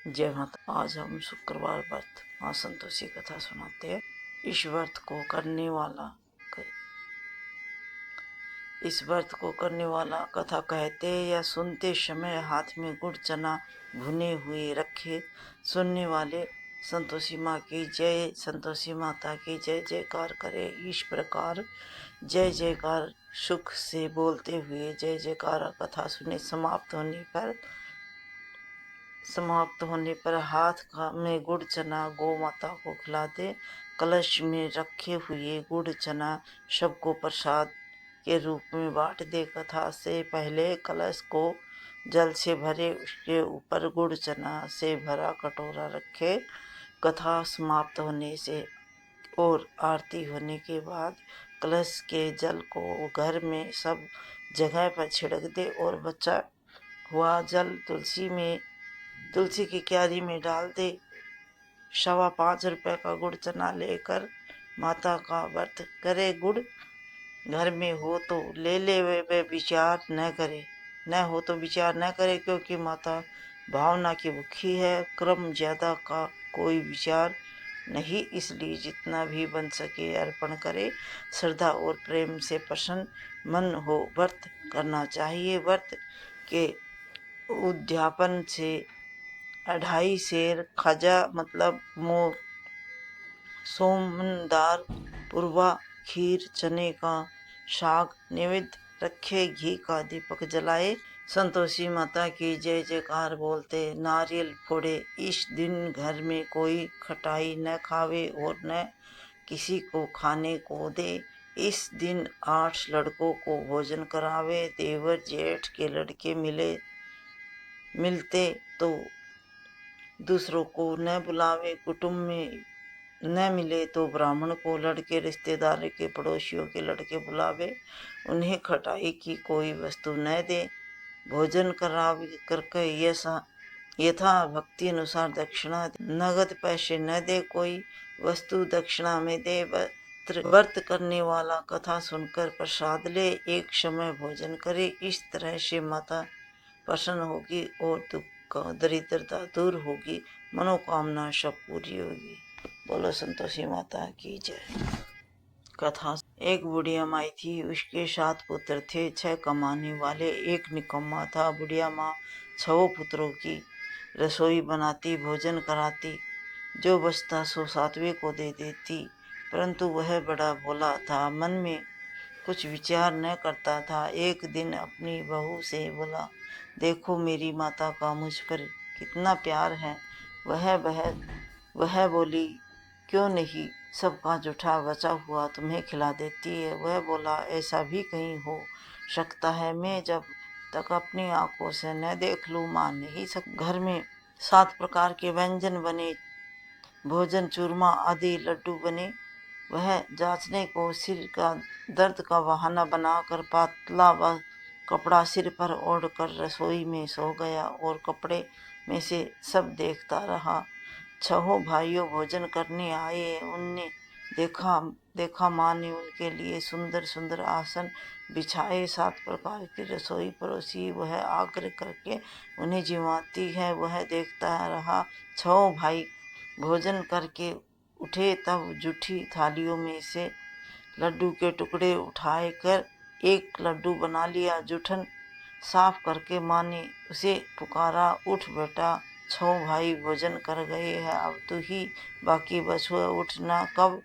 जय माता। आज हम शुक्रवार व्रत माँ संतोषी कथा सुनाते हैं। इस व्रत को करने वाला कथा कहते या सुनते समय हाथ में गुड़ चना भुने हुए रखे। सुनने वाले संतोषी माँ की जय, संतोषी माता की जय जयकार करे। इस प्रकार जय जयकार सुख से बोलते हुए जय जयकार कथा सुने। समाप्त होने पर हाथ में गुड़ चना गौ माता को खिला दे। कलश में रखे हुए गुड़ चना सबको प्रसाद के रूप में बांट दे। कथा से पहले कलश को जल से भरे, उसके ऊपर गुड़ चना से भरा कटोरा रखे। कथा समाप्त होने से और आरती होने के बाद कलश के जल को घर में सब जगह पर छिड़क दे और बचा हुआ जल तुलसी की क्यारी में डाल दे। 5.25 रुपए का गुड़ चना लेकर माता का व्रत करे। गुड़ घर में हो तो ले ले, वे विचार न करे क्योंकि माता भावना की भूखी है। क्रम ज्यादा का कोई विचार नहीं, इसलिए जितना भी बन सके अर्पण करे। श्रद्धा और प्रेम से प्रसन्न मन हो व्रत करना चाहिए। व्रत के उद्यापन से 2.5 सेर खाजा मतलब सोमनदार पुरवा, खीर, चने का साग नैवेद्य रखे। घी का दीपक जलाए। संतोषी माता की जय जयकार बोलते नारियल फोड़े। इस दिन घर में कोई खटाई न खावे और न किसी को खाने को दे। इस दिन 8 लड़कों को भोजन करावे। देवर जेठ के लड़के मिलते तो दूसरों को न बुलावे। कुटुंब में न मिले तो ब्राह्मण को, लड़के रिश्तेदार के, पड़ोसियों के लड़के बुलावे। उन्हें खटाई की कोई वस्तु न दे। भोजन करके यथा भक्ति अनुसार दक्षिणा दे। नगद पैसे न दे, कोई वस्तु दक्षिणा में दे। व्रत करने वाला कथा सुनकर प्रसाद ले, एक समय भोजन करे। इस तरह से माता प्रसन्न होगी और दरिद्रता दूर होगी, मनोकामना सब पूरी होगी। बोलो संतोषी माता की जय। कथा। एक बुढ़िया माई थी, उसके 7 पुत्र थे। 6 कमाने वाले, एक निकम्मा था। बुढ़िया माँ 6 पुत्रों की रसोई बनाती, भोजन कराती। जो बचता सो 7वें को दे देती, परंतु वह बड़ा भोला था, मन में कुछ विचार न करता था। एक दिन अपनी बहू से बोला, देखो मेरी माता का मुझ पर कितना प्यार है। वह बोली, क्यों नहीं, सबका जूठा बचा हुआ तुम्हें खिला देती है। वह बोला, ऐसा भी कहीं हो सकता है, मैं जब तक अपनी आंखों से न देख लूं मान नहीं सकता। घर में 7 प्रकार के व्यंजन बने, भोजन, चूरमा आदि लड्डू बने। वह जांचने को सिर का दर्द का बहाना बनाकर पातला व कपड़ा सिर पर ओढ़कर रसोई में सो गया और कपड़े में से सब देखता रहा। 6 भाइयों भोजन करने आए। उनने देखा माँ ने उनके लिए सुंदर सुंदर आसन बिछाए, 7 प्रकार की रसोई परोसी। वह आग्रह करके उन्हें जिमाती है, वह देखता रहा। 6 भाई भोजन करके उठे, तब जूठी थालियों में से लड्डू के टुकड़े उठाए कर एक लड्डू बना लिया। जूठन साफ करके माँ ने उसे पुकारा, उठ बेटा, 6 भाई भोजन कर गए हैं, अब तू ही बाकी बचुआ, उठना, कब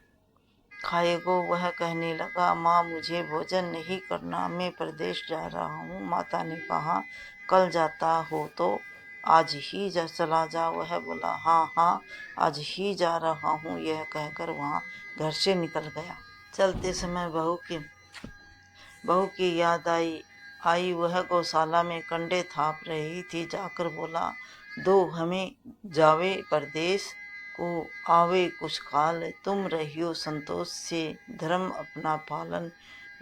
खाएगो। वह कहने लगा, माँ मुझे भोजन नहीं करना, मैं प्रदेश जा रहा हूँ। माता ने कहा, कल जाता हो तो आज ही चला जा। वह बोला, हाँ आज ही जा रहा हूँ। यह कहकर वहाँ घर से निकल गया। चलते समय बहू की याद आई। वह गौशाला में कंडे थाप रही थी। जाकर बोला, दो हमें जावे परदेश को आवे कुछ काल, तुम रहियो संतोष से धर्म अपना पालन।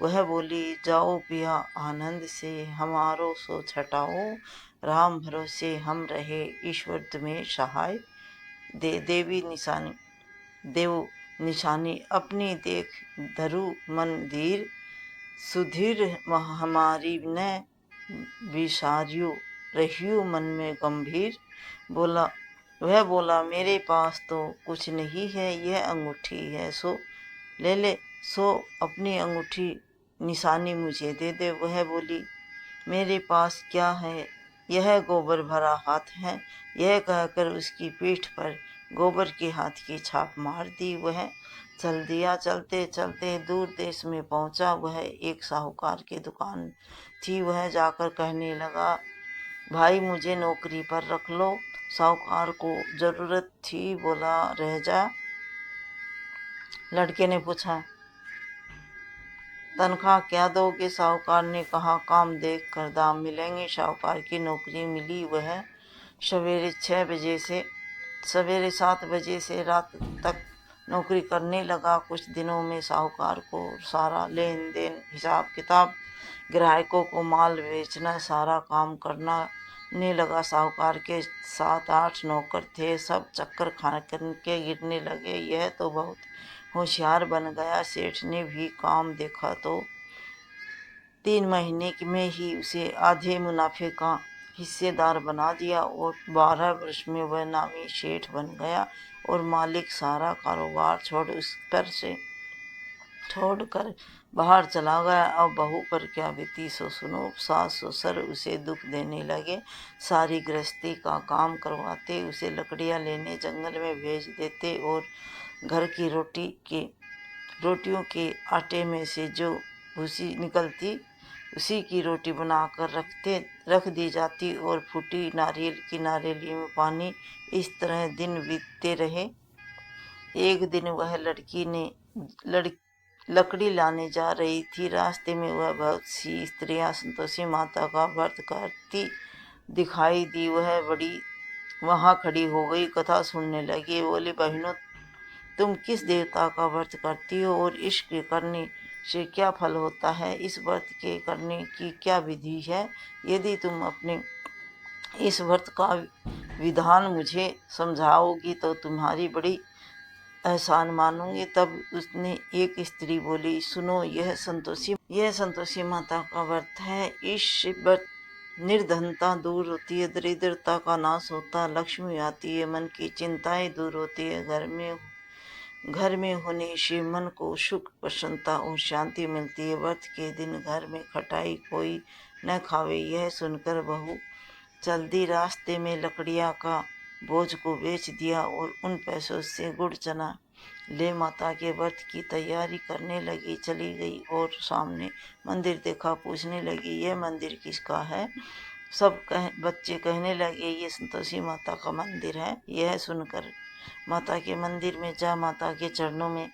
वह बोली, जाओ पिया आनंद से, हमारो सो छटाओ, राम भरोसे हम रहे, ईश्वर तुम्हें सहाय दे। देव निशानी अपनी देख धरु मन धीर, सुधीर हमारी न विसारियो, रहियो मन में गंभीर। बोला, वह बोला, मेरे पास तो कुछ नहीं है, यह अंगूठी है, सो ले ले, सो अपनी अंगूठी निशानी मुझे दे दे। वह बोली, मेरे पास क्या है, यह गोबर भरा हाथ है। यह कहकर उसकी पीठ पर गोबर के हाथ की छाप मार दी। वह चल दिया। चलते चलते दूर देश में पहुंचा। वह एक साहूकार की दुकान थी। वह जाकर कहने लगा, भाई मुझे नौकरी पर रख लो। साहूकार को जरूरत थी। बोला, रह जा। लड़के ने पूछा, तनख्वाह क्या दोगे? साहूकार ने कहा, काम देख कर दाम मिलेंगे। साहूकार की नौकरी मिली। वह सवेरे 7 बजे से रात तक नौकरी करने लगा। कुछ दिनों में साहूकार को सारा लेन देन, हिसाब किताब, ग्राहकों को माल बेचना, सारा काम करने लगा। साहूकार के 7-8 नौकर थे। सब चक्कर खा के गिरने लगे। यह तो बहुत होशियार बन गया। सेठ ने भी काम देखा तो 3 महीने में ही उसे आधे मुनाफे का हिस्सेदार बना दिया और 12 वर्ष में वह नामी सेठ बन गया और मालिक सारा कारोबार छोड़कर बाहर चला गया। अब बहू पर क्या बीती सो सुनो। सास ससुर उसे दुख देने लगे। सारी गृहस्थी का काम करवाते, उसे लकड़ियां लेने जंगल में भेज देते और घर की रोटियों के आटे में से जो भूसी निकलती उसी की रोटी बनाकर रख दी जाती और फूटी नारियल की नारियली में पानी। इस तरह दिन बीतते रहे। एक दिन वह लकड़ी लाने जा रही थी। रास्ते में वह बहुत सी स्त्रियां संतोषी माता का व्रत करती दिखाई दी। वह बड़ी वहां खड़ी हो गई, कथा सुनने लगी। बोली, बहनों, तुम किस देवता का व्रत करती हो और इश्क करने से क्या फल होता है? इस व्रत के करने की क्या विधि है? यदि तुम अपने इस व्रत का विधान मुझे समझाओगी तो तुम्हारी बड़ी एहसान मानूंगी। तब उसने एक स्त्री बोली, सुनो, यह संतोषी माता का व्रत है। इस व्रत निर्धनता दूर होती है, दरिद्रता का नाश होता, लक्ष्मी आती है, मन की चिंताएं दूर होती है, घर में होने से मन को सुख, प्रसन्नता और शांति मिलती है। व्रत के दिन घर में खटाई कोई न खावे। यह सुनकर बहू जल्दी रास्ते में लकड़ियां का बोझ को बेच दिया और उन पैसों से गुड़ चना ले माता के व्रत की तैयारी करने लगी। चली गई और सामने मंदिर देखा। पूछने लगी, यह मंदिर किसका है? बच्चे कहने लगे, ये संतोषी माता का मंदिर है। यह सुनकर माता के मंदिर में जा माता के चरणों में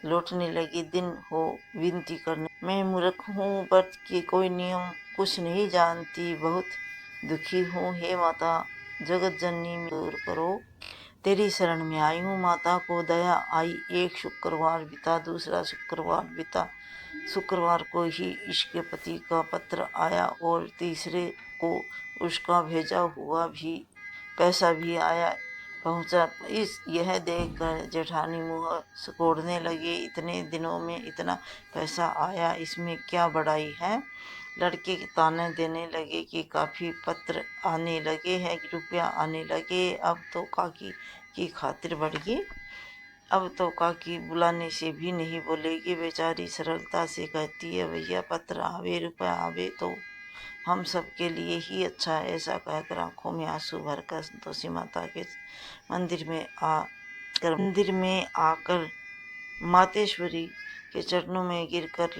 लौटने लगी। दिन हो विनती करने, मैं मूर्ख हूँ, व्रत के कोई नियम कुछ नहीं जानती, बहुत दुखी हूँ। हे माता जगत जननी, दूर करो, तेरी शरण में आई हूँ। माता को दया आई। एक शुक्रवार बीता, दूसरा शुक्रवार बीता। शुक्रवार को ही इसके पति का पत्र आया और तीसरे को उसका भेजा हुआ पैसा भी आया पहुंचा। यह देखकर जेठानी मुँह सिकोड़ने लगे। इतने दिनों में इतना पैसा आया, इसमें क्या बड़ाई है? लड़के ताने देने लगे कि काफी पत्र आने लगे हैं, रुपया आने लगे। अब तो काकी की खातिर बढ़ गई। अब तो काकी बुलाने से भी नहीं बोलेगी। बेचारी सरलता से कहती है, भैया पत्र आवे, रुपया आवे तो हम सब के लिए ही अच्छा है। ऐसा कहकर आंखों में आंसू भरकर संतोषी माता के मंदिर में आकर मातेश्वरी के चरणों में गिरकर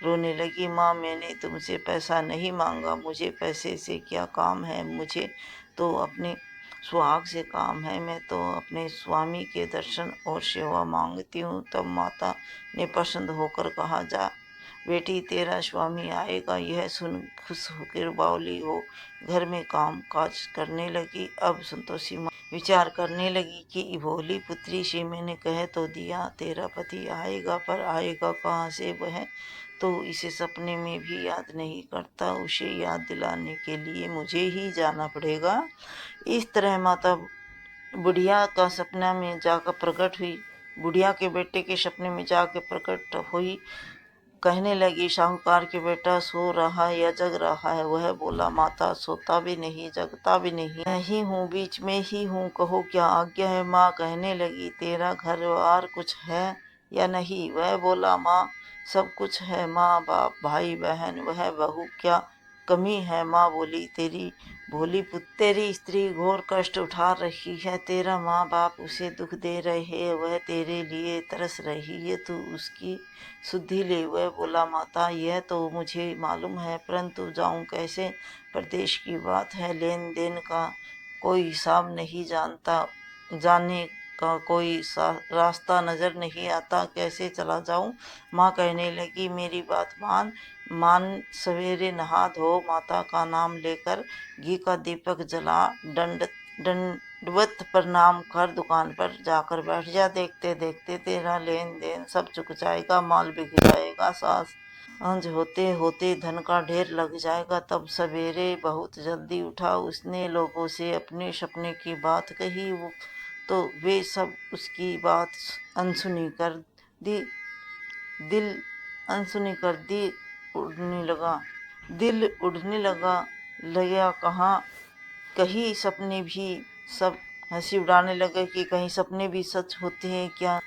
रोने लगी। माँ, मैंने तुमसे पैसा नहीं मांगा, मुझे पैसे से क्या काम है? मुझे तो अपने सुहाग से काम है। मैं तो अपने स्वामी के दर्शन और सेवा मांगती हूँ। तब माता ने पसंद होकर कहा, जा बेटी, तेरा स्वामी आएगा। यह सुन खुश होकर बावली हो घर में काम काज करने लगी। अब संतोषी माँ विचार करने लगी कि भोली पुत्री से मैंने कह तो दिया तेरा पति आएगा, पर आएगा कहाँ से? वह तो इसे सपने में भी याद नहीं करता। उसे याद दिलाने के लिए मुझे ही जाना पड़ेगा। इस तरह माता बुढ़िया का सपना में जाकर प्रकट हुई। बुढ़िया के बेटे के सपने में जाकर प्रकट हुई कहने लगी, साहूकार के बेटा सो रहा है या जग रहा है? वह बोला, माता सोता भी नहीं जगता भी नहीं, मैं ही हूँ, बीच में ही हूँ, कहो क्या आज्ञा है? माँ कहने लगी, तेरा घर बार कुछ है या नहीं? वह बोला, माँ सब कुछ है, माँ बाप भाई बहन वह बहू, क्या कमी है? माँ बोली, तेरी भोली पुत्र, तेरी स्त्री घोर कष्ट उठा रही है, तेरा माँ बाप उसे दुख दे रहे हैं, वह तेरे लिए तरस रही है, तू उसकी सुधि ले। वह बोला, माता यह तो मुझे मालूम है, परंतु जाऊं कैसे? प्रदेश की बात है, लेन देन का कोई हिसाब नहीं जानता, जाने का कोई रास्ता नजर नहीं आता, कैसे चला जाऊं? माँ कहने लगी, मेरी बात मान सवेरे नहा धो, माता का नाम लेकर घी का दीपक जला, दंडवत प्रणाम कर दुकान पर जाकर बैठ जा। देखते देखते तेरा लेन देन सब चुक जाएगा, माल बिक जाएगा, सांझ होते होते धन का ढेर लग जाएगा। तब सवेरे बहुत जल्दी उठा, उसने लोगों से अपने सपने की बात कही, तो वे सब उसकी बात अनसुनी कर दी। दिल अनसुनी कर दी, उड़ने लगा दिल उड़ने लगा कहाँ कहीं सपने भी सब हंसी उड़ाने लगे कि कहीं सपने भी सच होते हैं क्या?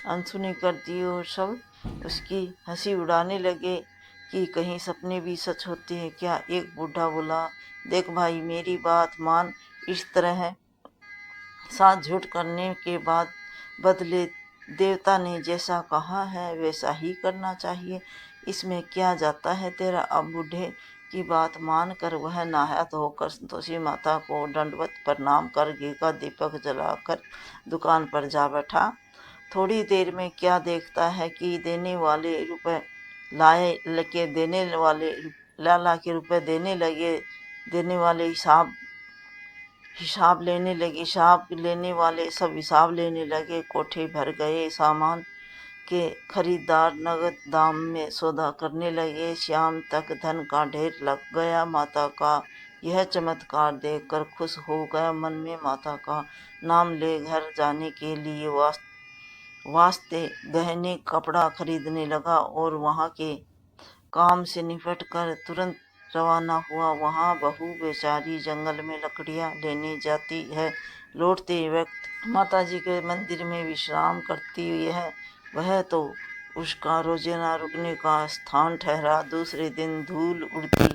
अनसुनी कर दी और सब उसकी हंसी उड़ाने लगे कि कहीं सपने भी सच होते हैं क्या? एक बूढ़ा बोला, देख भाई मेरी बात मान, इस तरह साथ झूठ करने के बाद बदले देवता ने जैसा कहा है वैसा ही करना चाहिए, इसमें क्या जाता है तेरा? अब बूढ़े की बात मानकर वह नहाया धोकर संतोषी माता को दंडवत प्रणाम कर घी का दीपक जलाकर दुकान पर जा बैठा। थोड़ी देर में क्या देखता है कि देने वाले रुपए लाए लगे देने वाले ला के रुपए देने लगे, देने वाले हिसाब लेने वाले सब हिसाब लेने लगे। कोठे भर गए, सामान के खरीदार नगद दाम में सौदा करने लगे। शाम तक धन का ढेर लग गया। माता का यह चमत्कार देखकर खुश हो गया। मन में माता का नाम ले घर जाने के लिए वास्ते गहने कपड़ा खरीदने लगा और वहाँ के काम से निपट कर तुरंत रवाना हुआ। वहाँ बहू बेचारी जंगल में लकड़ियाँ लेने जाती है। लौटते वक्त माता जी के मंदिर में विश्राम करती है। वह तो उसका रोजाना रुकने का स्थान ठहरा। दूसरे दिन धूल उड़ती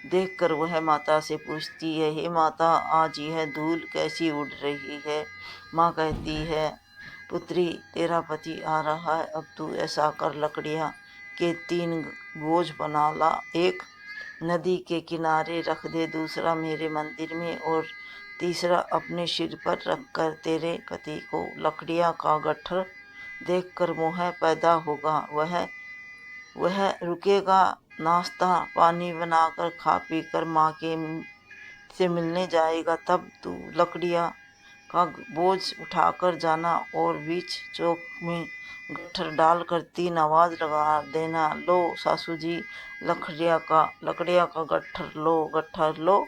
देखकर वह माता से पूछती है, हे माता, आज यह धूल कैसी उड़ रही है? माँ कहती है, पुत्री तेरा पति आ रहा है, अब तू ऐसा कर, लकड़ियाँ के 3 बोझ बना ला, एक नदी के किनारे रख दे, दूसरा मेरे मंदिर में और तीसरा अपने सिर पर रखकर तेरे पति को लकड़ियाँ का गट्ठर देखकर मोह पैदा होगा। वह रुकेगा, नाश्ता पानी बनाकर खा पी कर माँ के से मिलने जाएगा। तब तू लकड़ियाँ का बोझ उठाकर जाना और बीच चौक में गट्ठर डालकर 3 आवाज लगा देना, लो सासू जी लकड़िया का गट्ठर लो,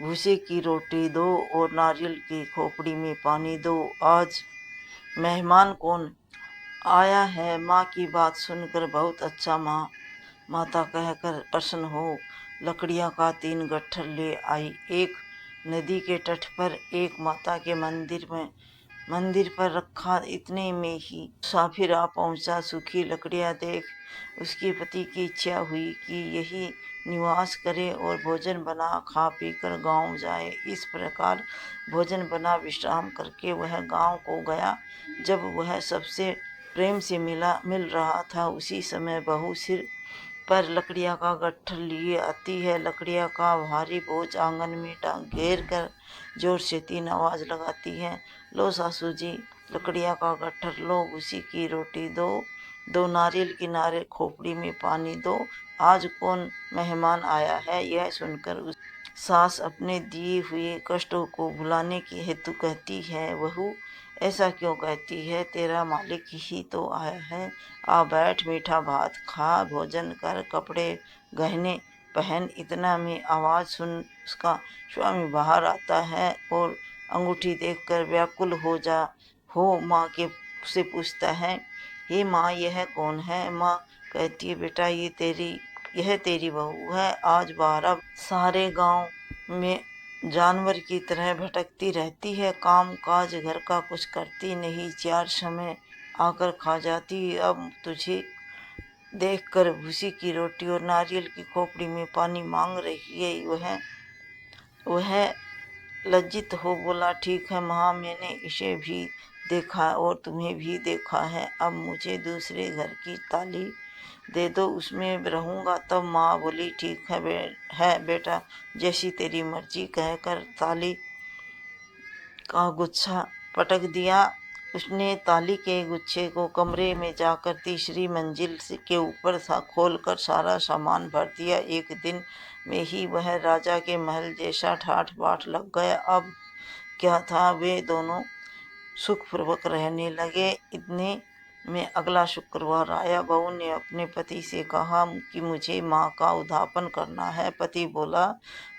भूसे की रोटी दो और नारियल की खोपड़ी में पानी दो। आज मेहमान कौन आया है? माँ की बात सुनकर बहुत अच्छा माता कहकर प्रसन्न हो लकड़ियाँ का 3 गट्ठर ले आई। एक नदी के तट पर, एक माता के मंदिर पर रखा। इतने में ही मुसाफिर आ पहुंचा। सूखी लकड़ियाँ देख उसके पति की इच्छा हुई कि यही निवास करे और भोजन बना खा पी कर गाँव जाए। इस प्रकार भोजन बना विश्राम करके वह गाँव को गया। जब वह सबसे प्रेम से मिल रहा था, उसी समय बहू सिर पर लकड़ियाँ का गट्ठर लिए आती है। लकड़ियाँ का भारी बोझ आंगन में घेर कर जोर से 3 आवाज लगाती है, लो सासू जी लकड़ियाँ का गट्ठर लो, भूसी की रोटी दो नारियल किनारे खोपड़ी में पानी दो। आज कौन मेहमान आया है? यह सुनकर सास अपने दिए हुए कष्टों को भुलाने की हेतु कहती है, बहू ऐसा क्यों कहती है? तेरा मालिक ही तो आया है, आ बैठ, मीठा भात खा, भोजन कर, कपड़े गहने पहन। इतना में आवाज सुन उसका स्वामी बाहर आता है और अंगूठी देखकर व्याकुल हो माँ के से पूछता है, हे माँ यह कौन है? माँ कहती है, बेटा यह तेरी बहू है। आज 12 सारे गांव में जानवर की तरह भटकती रहती है, काम काज घर का कुछ करती नहीं, 4 समय आकर खा जाती। अब तुझे देखकर भूसी की रोटी और नारियल की खोपड़ी में पानी मांग रही है। वह लज्जित हो बोला, ठीक है माँ, मैंने इसे भी देखा और तुम्हें भी देखा है। अब मुझे दूसरे घर की ताली दे दो, उसमें रहूँगा। तब माँ बोली, ठीक है बेटा, जैसी तेरी मर्जी, कहकर ताली का गुच्छा पटक दिया। उसने ताली के गुच्छे को कमरे में जाकर तीसरी मंजिल के ऊपर खोलकर सारा सामान भर दिया। एक दिन में ही वह राजा के महल जैसा ठाठ बाट लग गया। अब क्या था, वे दोनों सुखपूर्वक रहने लगे। इतने में अगला शुक्रवार आया। बहू ने अपने पति से कहा कि मुझे माँ का उद्यापन करना है। पति बोला,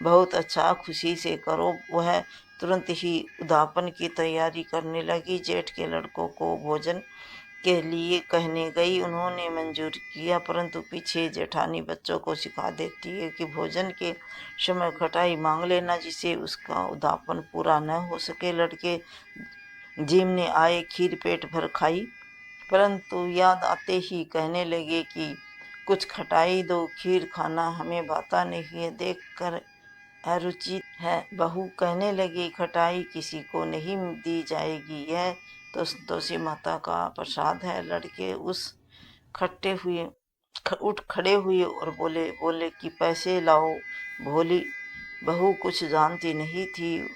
बहुत अच्छा, खुशी से करो। वह तुरंत ही उद्यापन की तैयारी करने लगी। जेठ के लड़कों को भोजन के लिए कहने गई। उन्होंने मंजूर किया, परंतु पीछे जेठानी बच्चों को सिखा देती है कि भोजन के समय खटाई मांग लेना, जिससे उसका उद्यापन पूरा न हो सके। लड़के जिमने आए, खीर पेट भर खाई, परंतु याद आते ही कहने लगे कि कुछ खटाई दो, खीर खाना हमें भाता नहीं है, देखकर अरुचि है। बहू कहने लगी, खटाई किसी को नहीं दी जाएगी, यह तो संतोषी माता का प्रसाद है। लड़के उठ खड़े हुए और बोले कि पैसे लाओ। भोली बहू कुछ जानती नहीं थी,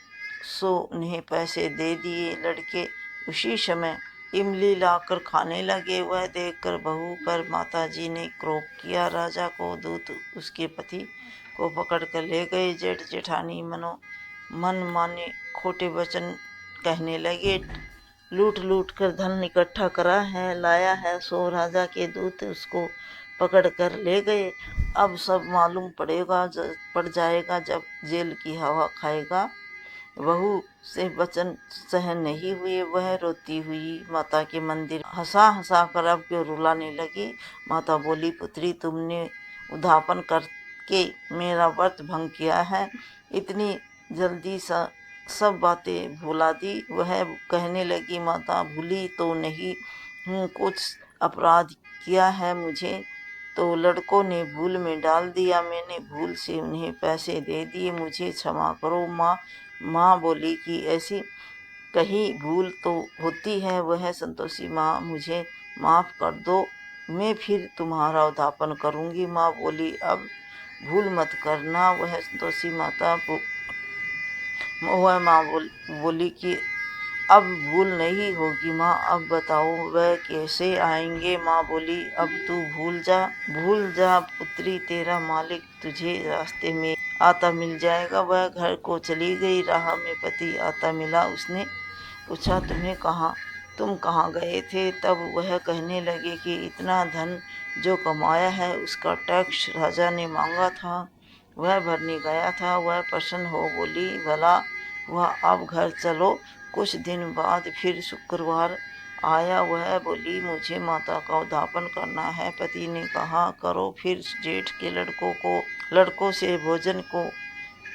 सो उन्हें पैसे दे दिए। लड़के उसी समय इमली लाकर खाने लगे। वह देखकर बहू पर माताजी ने क्रोध किया। राजा को दूत उसके पति को पकड़ कर ले गए। जेठ जेठानी मन माने खोटे वचन कहने लगे। लूट कर धन इकट्ठा करा है, लाया है, सो राजा के दूत उसको पकड़ कर ले गए। अब सब मालूम पड़ जाएगा जब जेल की हवा खाएगा। बहू से वचन सहन नहीं हुए। वह रोती हुई माता के मंदिर हंसा कर अब क्यों रुलाने लगी। माता बोली, पुत्री, तुमने उद्यापन करके मेरा व्रत भंग किया है, इतनी जल्दी सब बातें भुला दी। वह कहने लगी, माता, भूली तो नहीं हूँ, कुछ अपराध किया है मुझे तो लड़कों ने भूल में डाल दिया, मैंने भूल से उन्हें पैसे दे दिए, मुझे क्षमा करो। माँ बोली कि ऐसी कहीं भूल तो होती है। वह संतोषी माँ, मुझे माफ़ कर दो, मैं फिर तुम्हारा उद्यापन करूँगी। माँ बोली, अब भूल मत करना। वह संतोषी माता वह माँ बोली कि अब भूल नहीं होगी माँ, अब बताओ वह कैसे आएंगे। माँ बोली, अब तू भूल जा पुत्री, तेरा मालिक तुझे रास्ते में आता मिल जाएगा। वह घर को चली गई। राह में पति आता मिला। उसने पूछा, तुम कहाँ गए थे। तब वह कहने लगे कि इतना धन जो कमाया है उसका टैक्स राजा ने मांगा था, वह भरने गया था। वह प्रसन्न हो बोली, भला हुआ, अब घर चलो। कुछ दिन बाद फिर शुक्रवार आया। वह बोली, मुझे माता का उद्यापन करना है। पति ने कहा, करो। फिर जेठ के लड़कों से भोजन को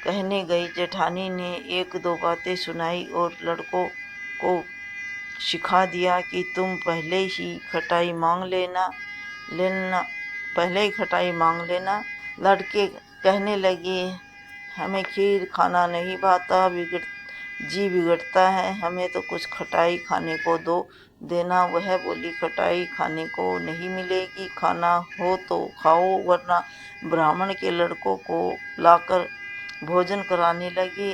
कहने गई। जेठानी ने 1-2 बातें सुनाई और लड़कों को सिखा दिया कि तुम पहले ही खटाई मांग लेना। लड़के कहने लगे, हमें खीर खाना नहीं भाता, जी बिगड़ता है, हमें तो कुछ खटाई खाने को देना। वह बोली, खटाई खाने को नहीं मिलेगी, खाना हो तो खाओ, वरना ब्राह्मण के लड़कों को लाकर भोजन कराने लगे।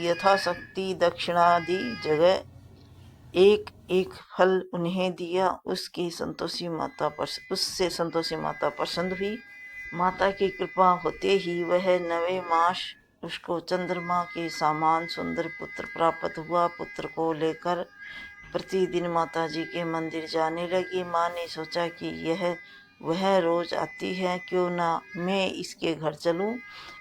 यथाशक्ति दक्षिणादि जगह एक एक फल उन्हें दिया। उससे संतोषी माता प्रसन्न हुई। माता की कृपा होते ही वह 9वें मास उसको चंद्रमा के समान सुंदर पुत्र प्राप्त हुआ। पुत्र को लेकर प्रतिदिन माताजी के मंदिर जाने लगी। माँ ने सोचा कि वह रोज आती है, क्यों ना मैं इसके घर चलूं,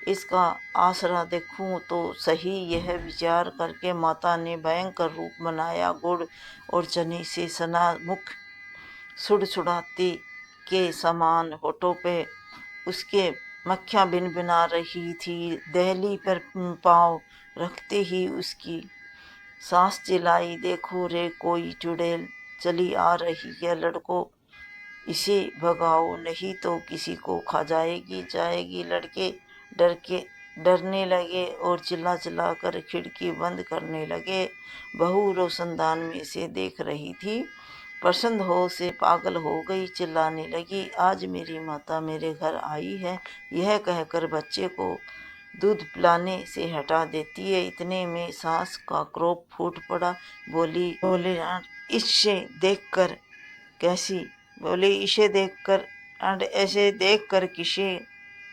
इसका आसरा देखूं तो सही। यह विचार करके माता ने भयंकर रूप बनाया। गुड़ और चने से सना मुख सुड़सुड़ाती के समान होठों पे उसके मक्खियाँ भिनभिना रही थी। दहली पर पाँव रखते ही उसकी सांस चिल्लाई, देखो रे कोई चुड़ैल चली आ रही है, लड़कों इसे भगाओ नहीं तो किसी को खा जाएगी। लड़के डरने लगे और चिल्ला चिल्ला कर खिड़की बंद करने लगे। बहू रोशनदान में से देख रही थी, पसंद हो से पागल हो गई, चिल्लाने लगी, आज मेरी माता मेरे घर आई है, यह कहकर बच्चे को दूध पिलाने से हटा देती है। इतने में सास का क्रोध फूट पड़ा। बोले इसे देखकर ऐसे देखकर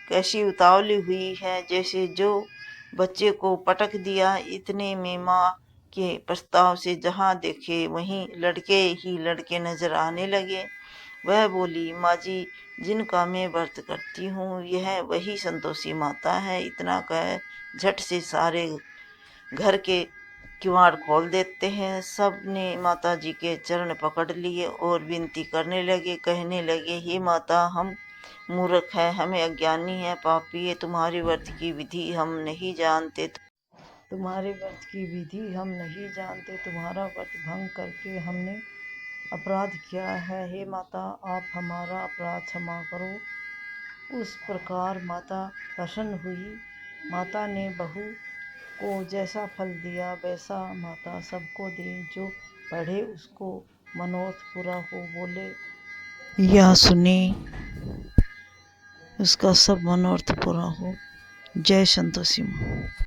कैसी उतावली हुई है, जैसे जो बच्चे को पटक दिया। इतने में माँ के प्रस्ताव से जहाँ देखे वहीं लड़के नजर आने लगे। वह बोली, माँ जी, जिनका मैं व्रत करती हूँ यह वही संतोषी माता है। इतना कह झट से सारे घर के किवाड़ खोल देते हैं। सब ने माता जी के चरण पकड़ लिए और विनती करने लगे, कहने लगे, हे माता, हम मूर्ख है, हमें अज्ञानी है, पापी है, तुम्हारे व्रत की विधि हम नहीं जानते, तुम्हारा व्रत भंग करके हमने अपराध किया है। हे माता, आप हमारा अपराध क्षमा करो। उस प्रकार माता प्रसन्न हुई। माता ने बहू को जैसा फल दिया वैसा माता सबको दे, जो पढ़े उसको मनोरथ पूरा हो। बोले, या सुने उसका सब मनोरथ पूरा हो। जय संतोषी माँ।